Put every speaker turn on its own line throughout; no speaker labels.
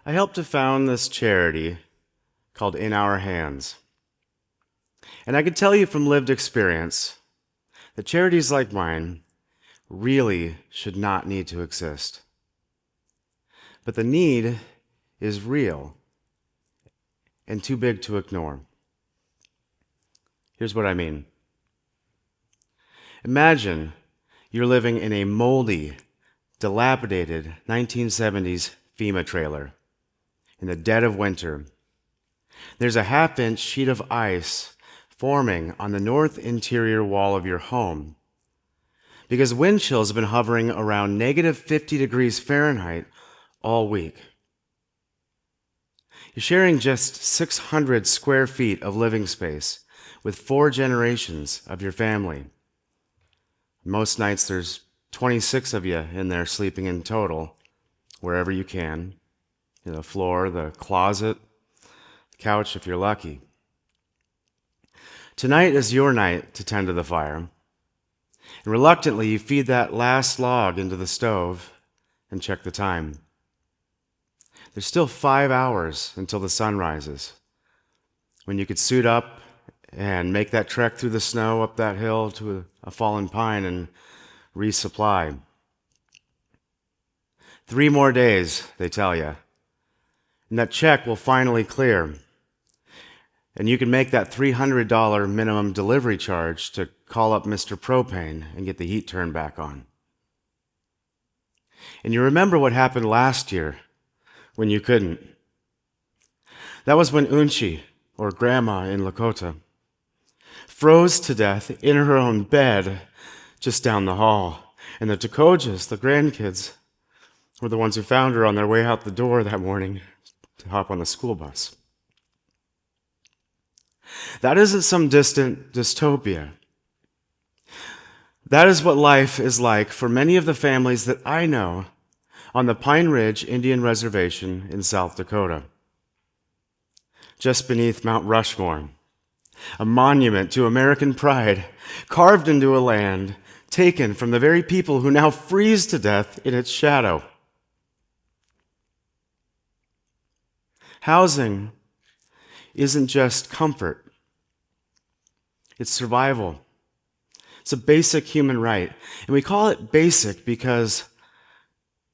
I helped to found this charity called In Our Hands. And I can tell you from lived experience that charities like mine really should not need to exist. But the need is real and too big to ignore. Here's what I mean. Imagine you're living in a moldy, dilapidated 1970s FEMA trailer in the dead of winter. There's a half-inch sheet of ice forming on the north interior wall of your home because wind chills have been hovering around negative 50 degrees Fahrenheit all week. You're sharing just 600 square feet of living space with 4 generations of your family. Most nights there's 26 of you in there sleeping in total, wherever you can. The floor, the closet, the couch if you're lucky. Tonight is your night to tend to the fire. And reluctantly, you feed that last log into the stove and check the time. There's still 5 hours until the sun rises, when you could suit up and make that trek through the snow up that hill to a fallen pine and resupply. 3 more days, they tell you, and that check will finally clear. And you can make that $300 minimum delivery charge to call up Mr. Propane and get the heat turned back on. And you remember what happened last year when you couldn't. That was when Unchi, or Grandma in Lakota, froze to death in her own bed just down the hall. And the Takojas, the grandkids, were the ones who found her on their way out the door that morning to hop on the school bus. That isn't some distant dystopia. That is what life is like for many of the families that I know on the Pine Ridge Indian Reservation in South Dakota, just beneath Mount Rushmore, a monument to American pride carved into a land taken from the very people who now freeze to death in its shadow. Housing isn't just comfort. It's survival. It's a basic human right. And we call it basic because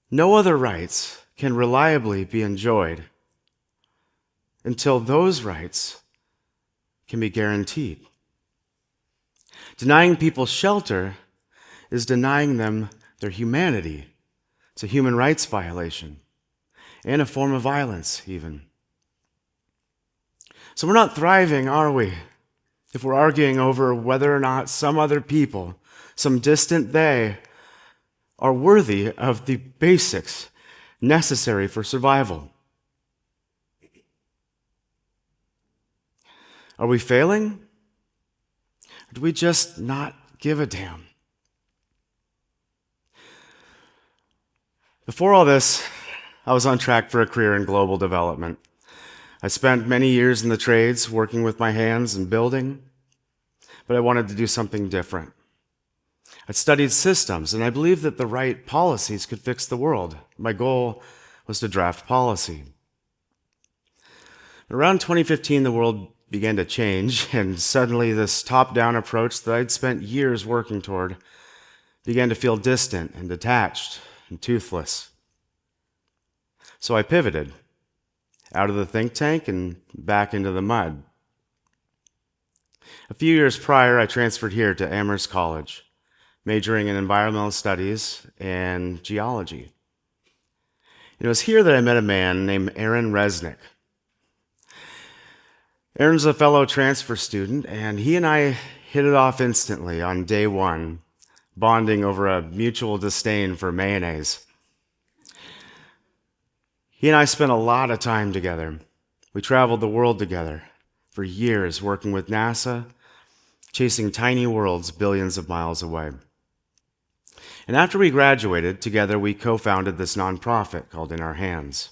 no other rights can reliably be enjoyed until those rights can be guaranteed. Denying people shelter is denying them their humanity. It's a human rights violation and a form of violence, even. So we're not thriving, are we? If we're arguing over whether or not some other people, some distant they, are worthy of the basics necessary for survival. Are we failing? Or do we just not give a damn? Before all this, I was on track for a career in global development. I spent many years in the trades working with my hands and building, but I wanted to do something different. I studied systems, and I believed that the right policies could fix the world. My goal was to draft policy. Around 2015, the world began to change, and suddenly this top-down approach that I'd spent years working toward began to feel distant and detached and toothless. So I pivoted out of the think tank and back into the mud. A few years prior, I transferred here to Amherst College, majoring in environmental studies and geology. It was here that I met a man named Aaron Resnick. Aaron's a fellow transfer student, and he and I hit it off instantly on day one, bonding over a mutual disdain for mayonnaise. He and I spent a lot of time together. We traveled the world together for years, working with NASA, chasing tiny worlds billions of miles away. And after we graduated, together we co-founded this nonprofit called In Our Hands.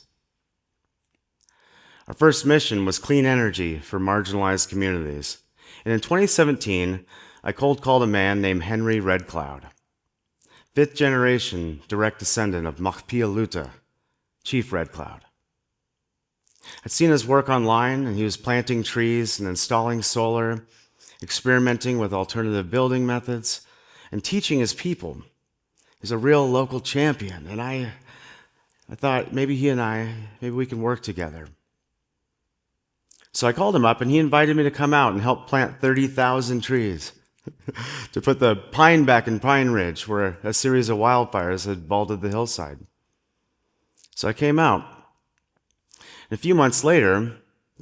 Our first mission was clean energy for marginalized communities. And in 2017, I cold called a man named Henry Red Cloud, 5th generation direct descendant of Machpia Luta, Chief Red Cloud. I'd seen his work online, and he was planting trees and installing solar, experimenting with alternative building methods, and teaching his people. He's a real local champion, and I thought maybe maybe we can work together. So I called him up, and he invited me to come out and help plant 30,000 trees to put the pine back in Pine Ridge, where a series of wildfires had balded the hillside. So I came out. A few months later,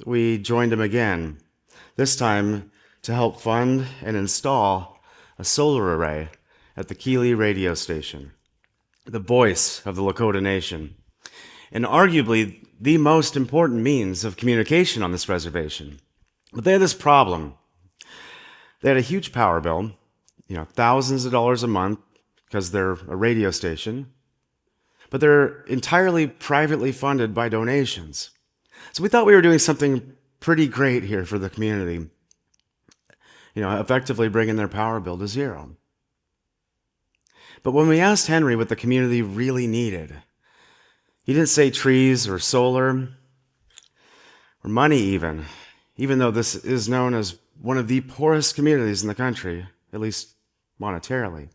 we joined him again, this time to help fund and install a solar array at the Keeley radio station, the voice of the Lakota Nation, and arguably the most important means of communication on this reservation. But they had this problem. They had a huge power bill, thousands of dollars a month because they're a radio station, but they're entirely privately funded by donations. So we thought we were doing something pretty great here for the community, effectively bringing their power bill to zero. But when we asked Henry what the community really needed, he didn't say trees or solar or money even though this is known as one of the poorest communities in the country, at least monetarily.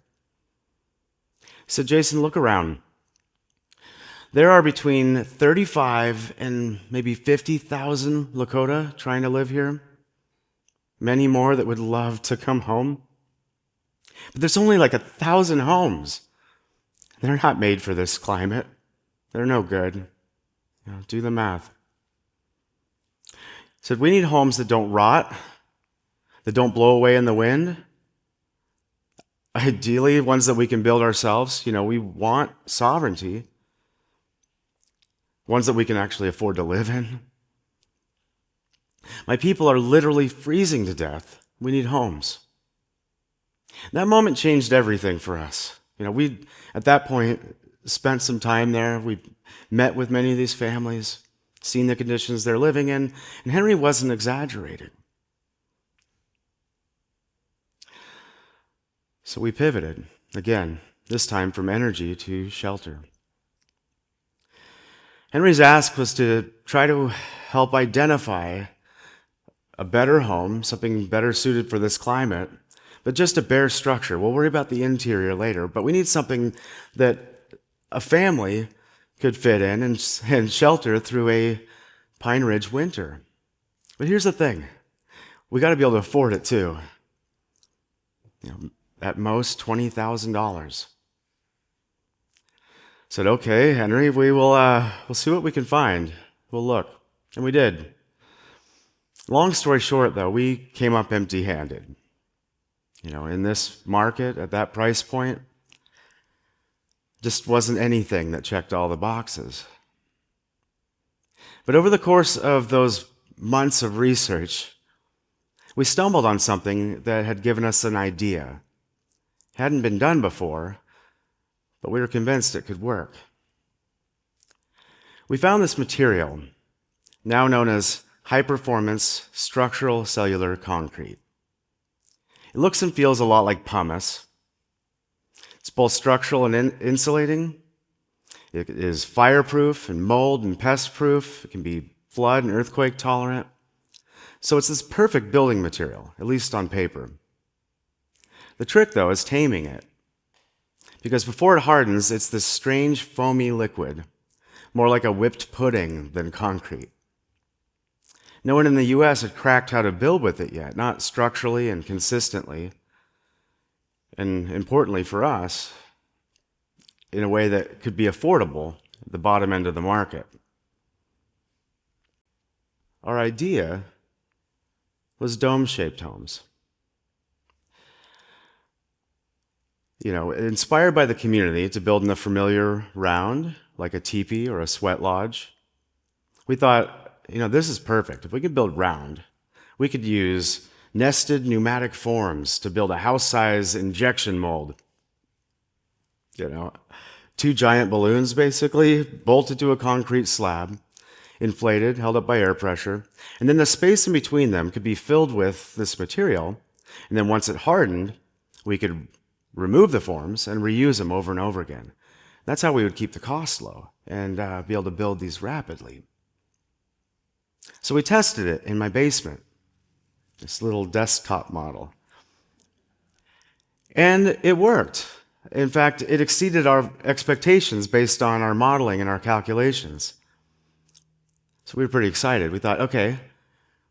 He said, Jason, look around. There are between 35 and maybe 50,000 Lakota trying to live here. Many more that would love to come home. But there's only like 1,000 homes. They're not made for this climate. They're no good. Do the math. He said, we need homes that don't rot, that don't blow away in the wind. Ideally, ones that we can build ourselves. We want sovereignty. Ones that we can actually afford to live in. My people are literally freezing to death. We need homes. That moment changed everything for us. We, at that point, spent some time there. We met with many of these families, seen the conditions they're living in, and Henry wasn't exaggerating. So we pivoted, again, this time from energy to shelter. Henry's ask was to try to help identify a better home, something better suited for this climate, but just a bare structure. We'll worry about the interior later, but we need something that a family could fit in and shelter through a Pine Ridge winter. But here's the thing. We got to be able to afford it too. At most $20,000. Said, okay, Henry, we'll see what we can find. We'll look. And we did. Long story short, though, we came up empty-handed. In this market, at that price point, just wasn't anything that checked all the boxes. But over the course of those months of research, we stumbled on something that had given us an idea. Hadn't been done before, but we were convinced it could work. We found this material, now known as high-performance structural cellular concrete. It looks and feels a lot like pumice. It's both structural and insulating. It is fireproof and mold and pest-proof. It can be flood and earthquake tolerant. So it's this perfect building material, at least on paper. The trick, though, is taming it. Because before it hardens, it's this strange foamy liquid, more like a whipped pudding than concrete. No one in the U.S. had cracked how to build with it yet, not structurally and consistently, and importantly for us, in a way that could be affordable at the bottom end of the market. Our idea was dome-shaped homes. Inspired by the community to build in the familiar round, like a teepee or a sweat lodge, we thought, this is perfect. If we could build round, we could use nested pneumatic forms to build a house-size injection mold. 2 giant balloons, basically, bolted to a concrete slab, inflated, held up by air pressure, and then the space in between them could be filled with this material, and then once it hardened, we could remove the forms and reuse them over and over again. That's how we would keep the cost low and be able to build these rapidly. So we tested it in my basement, this little desktop model. And it worked. In fact, it exceeded our expectations based on our modeling and our calculations. So we were pretty excited. We thought, okay,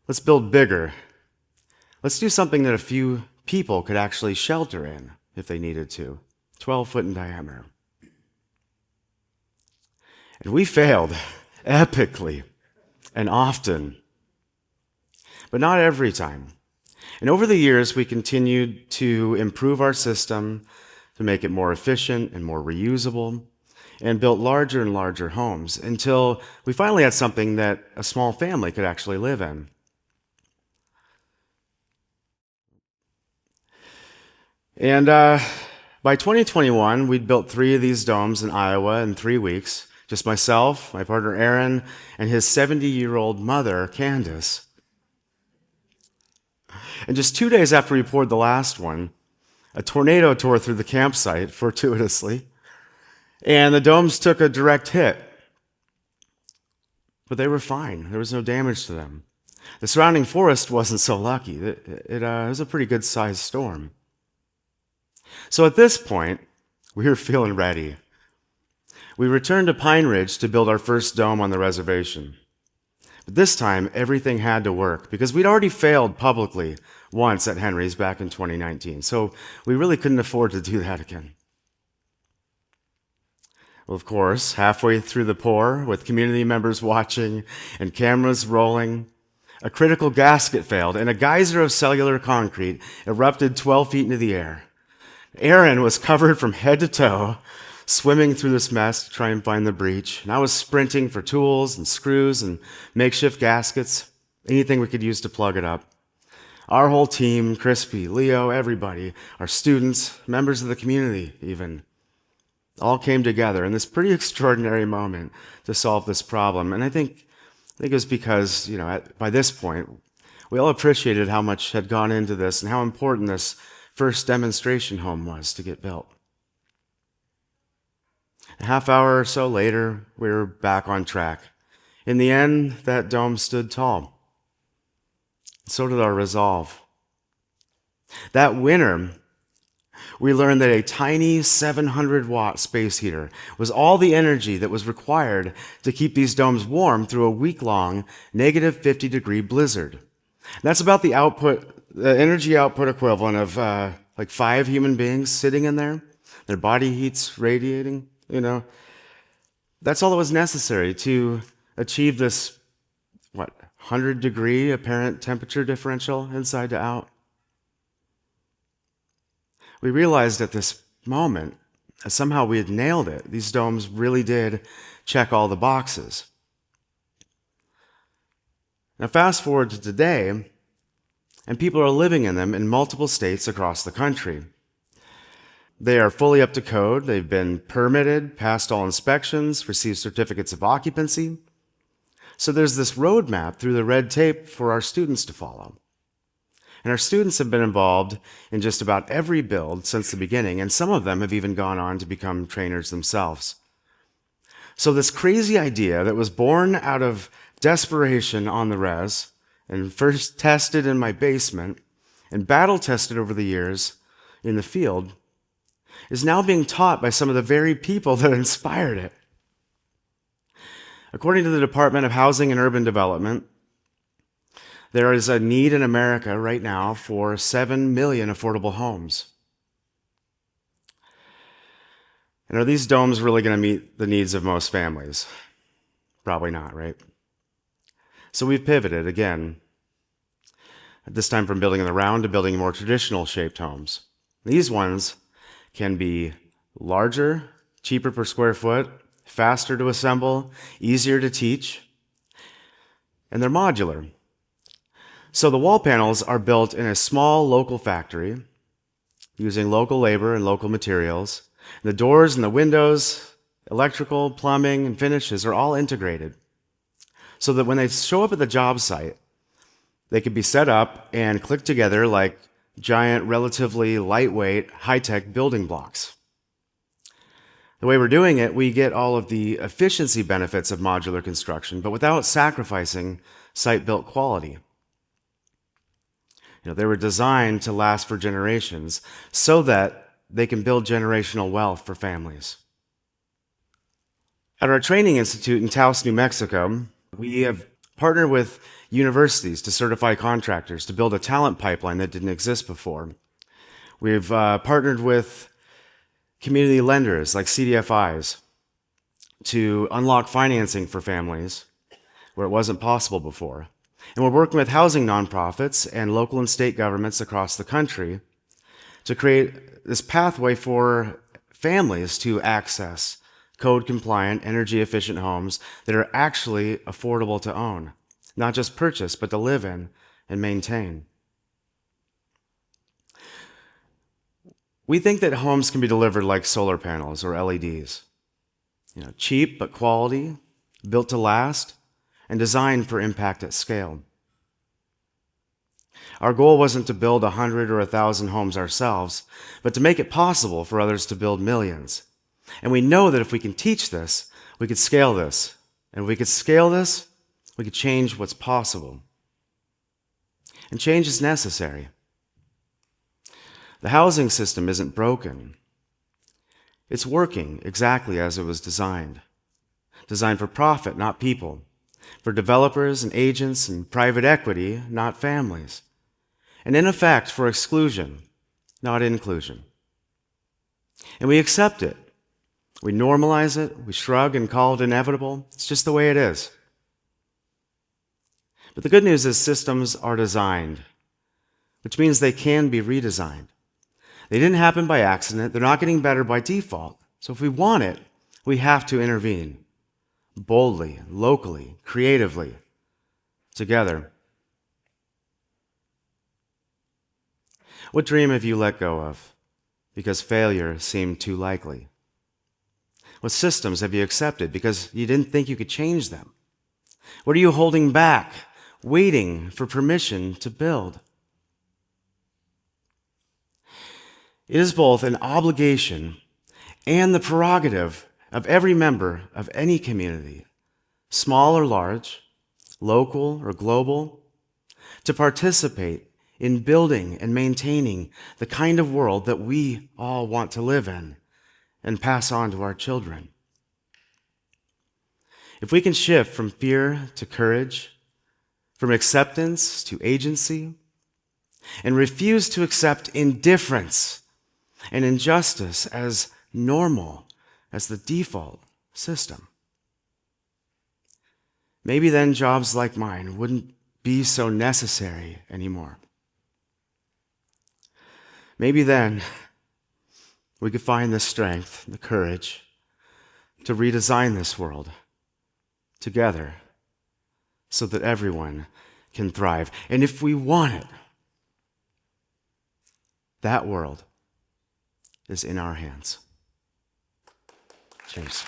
let's build bigger. Let's do something that a few people could actually shelter in if they needed to, 12 foot in diameter. And we failed epically and often, but not every time. And over the years, we continued to improve our system to make it more efficient and more reusable, and built larger and larger homes until we finally had something that a small family could actually live in. And by 2021, we'd built 3 of these domes in Iowa in 3 weeks. Just myself, my partner Aaron, and his 70-year-old mother, Candace. And just 2 days after we poured the last one, a tornado tore through the campsite fortuitously, and the domes took a direct hit. But they were fine. There was no damage to them. The surrounding forest wasn't so lucky. It was a pretty good-sized storm. So at this point, we were feeling ready. We returned to Pine Ridge to build our first dome on the reservation. But this time, everything had to work because we'd already failed publicly once at Henry's back in 2019. So we really couldn't afford to do that again. Well, of course, halfway through the pour, with community members watching and cameras rolling, a critical gasket failed and a geyser of cellular concrete erupted 12 feet into the air. Aaron was covered from head to toe, swimming through this mess to try and find the breach. And I was sprinting for tools and screws and makeshift gaskets, anything we could use to plug it up. Our whole team, Crispy, Leo, everybody, our students, members of the community even, all came together in this pretty extraordinary moment to solve this problem. And I think it was because, by this point, we all appreciated how much had gone into this and how important this first demonstration home was to get built. A half hour or so later, we were back on track. In the end, that dome stood tall. So did our resolve. That winter, we learned that a tiny 700-watt space heater was all the energy that was required to keep these domes warm through a week-long negative 50-degree blizzard. That's about the energy output equivalent of like 5 human beings sitting in there, their body heat's radiating, That's all that was necessary to achieve this, 100-degree apparent temperature differential inside to out. We realized at this moment that somehow we had nailed it. These domes really did check all the boxes. Now fast forward to today, and people are living in them in multiple states across the country. They are fully up to code. They've been permitted, passed all inspections, received certificates of occupancy. So there's this roadmap through the red tape for our students to follow. And our students have been involved in just about every build since the beginning, and some of them have even gone on to become trainers themselves. So this crazy idea that was born out of desperation on the res, and first tested in my basement, and battle tested over the years in the field, is now being taught by some of the very people that inspired it. According to the Department of Housing and Urban Development, there is a need in America right now for 7 million affordable homes. And are these domes really going to meet the needs of most families? Probably not, right? So we've pivoted again, this time from building in the round to building more traditional shaped homes. These ones can be larger, cheaper per square foot, faster to assemble, easier to teach, and they're modular. So the wall panels are built in a small local factory using local labor and local materials. The doors and the windows, electrical, plumbing, and finishes are all integrated so that when they show up at the job site, they can be set up and clicked together like giant, relatively lightweight, high-tech building blocks. The way we're doing it, we get all of the efficiency benefits of modular construction, but without sacrificing site-built quality. They were designed to last for generations so that they can build generational wealth for families. At our training institute in Taos, New Mexico, we have partnered with universities to certify contractors to build a talent pipeline that didn't exist before. We've partnered with community lenders like CDFIs to unlock financing for families where it wasn't possible before. And we're working with housing nonprofits and local and state governments across the country to create this pathway for families to access code-compliant, energy-efficient homes that are actually affordable to own, not just purchase, but to live in and maintain. We think that homes can be delivered like solar panels or LEDs. Cheap but quality, built to last, and designed for impact at scale. Our goal wasn't to build 100 or 1,000 homes ourselves, but to make it possible for others to build millions. And we know that if we can teach this, we could scale this. And if we could scale this, we could change what's possible. And change is necessary. The housing system isn't broken. It's working exactly as it was designed. Designed for profit, not people. For developers and agents and private equity, not families. And in effect, for exclusion, not inclusion. And we accept it. We normalize it. We shrug and call it inevitable. It's just the way it is. But the good news is systems are designed, which means they can be redesigned. They didn't happen by accident. They're not getting better by default. So if we want it, we have to intervene. Boldly, locally, creatively, together. What dream have you let go of because failure seemed too likely? What systems have you accepted because you didn't think you could change them? What are you holding back, waiting for permission to build? It is both an obligation and the prerogative of every member of any community, small or large, local or global, to participate in building and maintaining the kind of world that we all want to live in and pass on to our children. If we can shift from fear to courage, from acceptance to agency, and refuse to accept indifference and injustice as normal, as the default system, maybe then jobs like mine wouldn't be so necessary anymore. Maybe then we could find the strength, the courage to redesign this world together so that everyone can thrive. And if we want it, that world is in our hands. Cheers.